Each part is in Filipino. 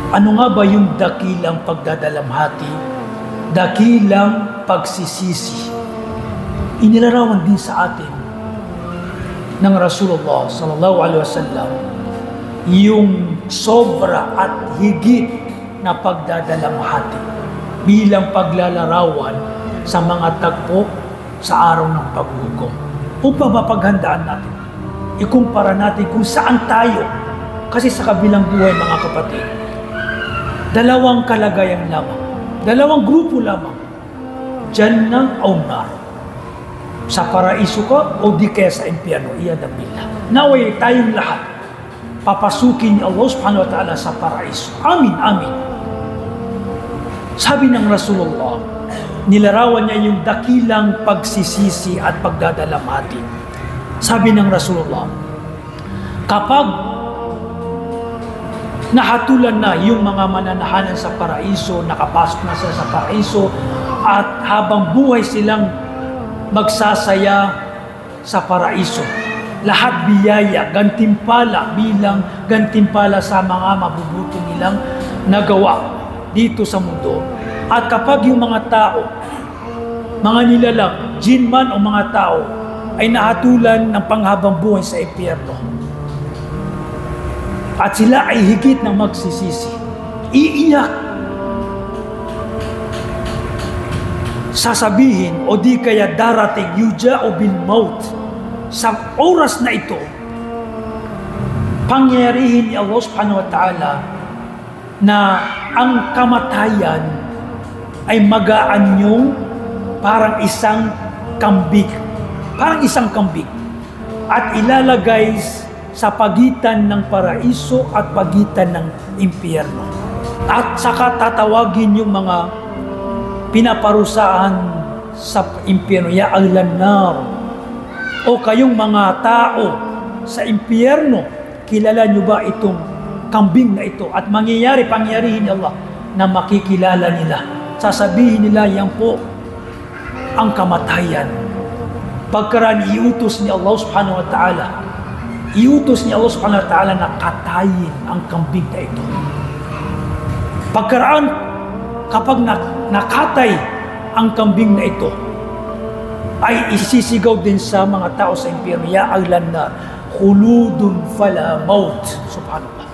Ano nga ba yung dakilang pagdadalamhati? Dakilang pagsisisi. Inilarawan din sa atin ng Rasulullah sallallahu alaihi wasallam yung sobra at higit na pagdadalamhati bilang paglalarawan sa mga tagpo sa araw ng paghukom. Upang mapaghandaan natin, ikumpara natin kung saan tayo. Kasi sa kabilang buhay, mga kapatid, dalawang kalagayan lamang, dalawang grupo lamang, Jannah o Nar. Sa paraiso ka o di kaya sa impyerno, iyadam billah. Naway tayong lahat papasukin ni Allah subhanahu wa ta'ala sa paraiso. Amin, amin. Sabi ng Rasulullah, nilarawan niya yung dakilang pagsisisi at pagdadalamhati. Sabi ng Rasulullah, kapag nahatulan na yung mga mananahanan sa paraiso, nakapasok na sila sa paraiso, at habang buhay silang magsasaya sa paraiso, lahat biyaya, gantimpala bilang gantimpala sa mga mabubuti nilang nagawa dito sa mundo. At kapag yung mga tao, mga nilalang, jin man o mga tao, ay nahatulan ng panghabang buhay sa impyerno, at sila ay higit na magsisisi, iiyak, sasabihin o di kaya darating yuja'u bil maut. Sa oras na ito, pangyarihin ni Allah subhanahu wa ta'ala na ang kamatayan ay mag-aanyong parang isang kambing, at ilalagay sa pagitan ng paraiso at pagitan ng impyerno. At saka tatawagin yung mga pinaparusahan sa impyerno, ya ahlan nar, o kayong mga tao sa impyerno, kilala nyo ba itong kambing na ito? At pangyarihin ni Allah na makikilala nila. Sasabihin nila, yan po ang kamatayan. Pagkaraan iutos ni Allah subhanahu wa ta'ala, na katayin ang kambing na ito. Pagkaraan, kapag nakatay ang kambing na ito, ay isisigaw din sa mga tao sa impyerno, ya ahlan nar, khuludun fala maut. Subhanallah.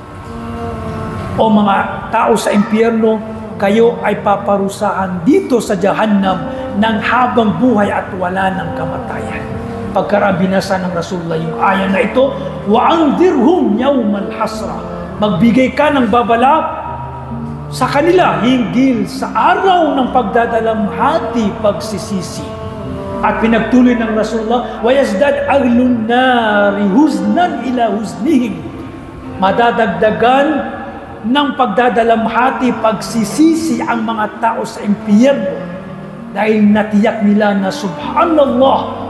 O mga tao sa impyerno, kayo ay paparusahan dito sa Jahannam ng habang buhay at wala ng kamatayan. Pagkaraan binasa ng Rasulullah yung aya na ito, wa anzirhum yawmal hasra, magbigay ka ng babala sa kanila hinggil sa araw ng pagdadalamhati, pagsisisi. At pinagtuloy ng Rasulullah, wayazdad ahlun nari huznan ila huznihim, madadagdagan ng pagdadalamhati, pagsisisi ang mga tao sa impyerno dahil natiyak nila na subhanallah,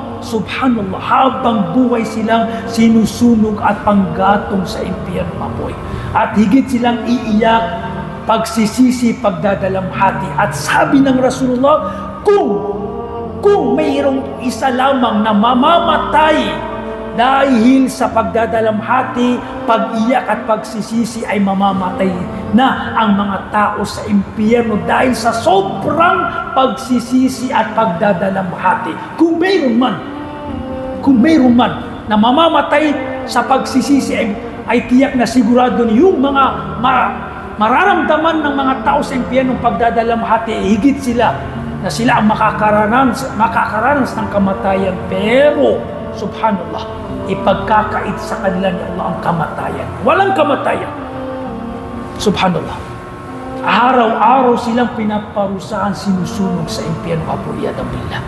habang buhay silang sinusunog at panggatong sa impyerno apoy. At higit silang iiyak, pagsisisi, pagdadalamhati. At sabi ng Rasulullah, kung mayroong isa lamang na mamamatay dahil sa pagdadalamhati, pag-iyak at pagsisisi, ay mamamatay na ang mga tao sa impyerno dahil sa sobrang pagsisisi at pagdadalamhati. Kung mayroon man na mamamatay sa pagsisisi, ay tiyak na sigurado yung mga mararamdaman ng mga tao sa impyerno pagdadalamhati, higit sila na sila ang makakaranas ng kamatayan. Pero subhanallah, ipagkakait sa kanila ni Allah ang kamatayan. Walang kamatayan. Subhanallah. Araw-araw silang pinaparusahan, sinusunog sa impyerno, iyadam billah.